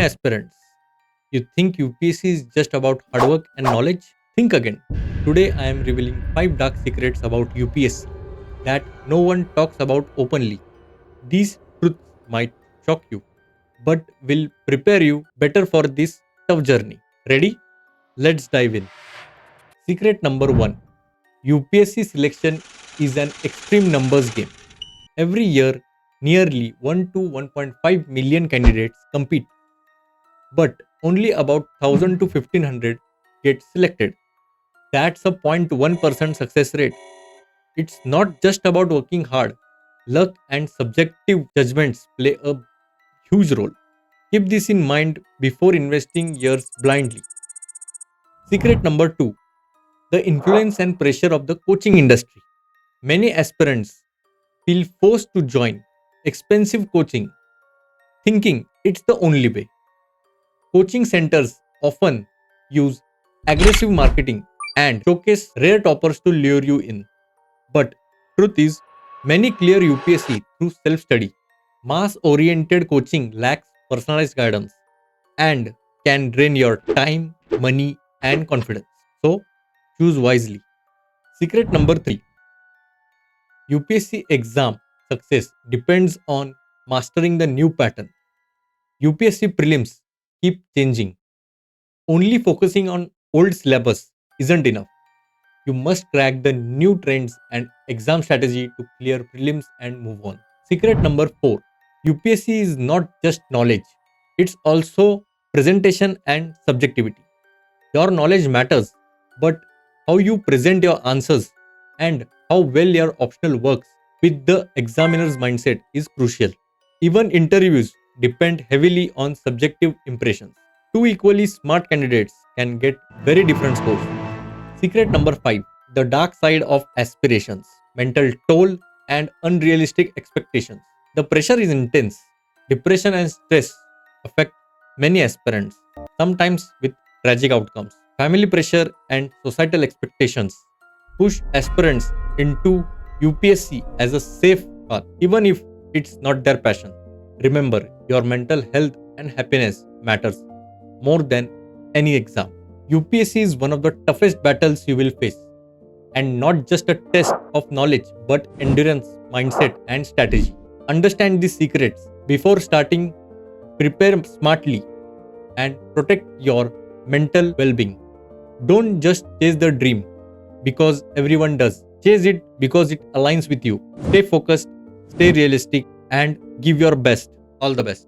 Hey aspirants, you think UPSC is just about hard work and knowledge? Think again. Today I am revealing 5 dark secrets about UPSC that no one talks about openly. These truths might shock you, but will prepare you better for this tough journey. Ready? Let's dive in. Secret number 1. UPSC selection is an extreme numbers game. Every year, nearly 1 to 1.5 million candidates compete, but only about 1000 to 1500 get selected. That's a 0.1% success rate. It's not just about working hard. Luck and subjective judgments play a huge role. Keep this in mind before investing years blindly. Secret number 2. The influence and pressure of the coaching industry. Many aspirants feel forced to join expensive coaching, thinking it's the only way. Coaching centers often use aggressive marketing and showcase rare toppers to lure you in. But truth is, many clear UPSC through self-study. Mass-oriented coaching lacks personalized guidance and can drain your time, money, and confidence. So, choose wisely. Secret number 3. UPSC exam success depends on mastering the new pattern. UPSC prelims keep changing. Only focusing on old syllabus isn't enough. You must crack the new trends and exam strategy to clear prelims and move on. Secret number 4. UPSC is not just knowledge, it's also presentation and subjectivity. Your knowledge matters, but how you present your answers and how well your optional works with the examiner's mindset is crucial. Even interviews depend heavily on subjective impressions. Two equally smart candidates can get very different scores. Secret number 5. The dark side of aspirations, mental toll, and unrealistic expectations. The pressure is intense. Depression and stress affect many aspirants, sometimes with tragic outcomes. Family pressure and societal expectations push aspirants into UPSC as a safe path, even if it's not their passion. Remember, your mental health and happiness matters more than any exam. UPSC is one of the toughest battles you will face, and not just a test of knowledge but endurance, mindset, and strategy. Understand these secrets before starting, prepare smartly, and protect your mental well being. Don't just chase the dream because everyone does. Chase it because it aligns with you. Stay focused, stay realistic, and give your best. All the best.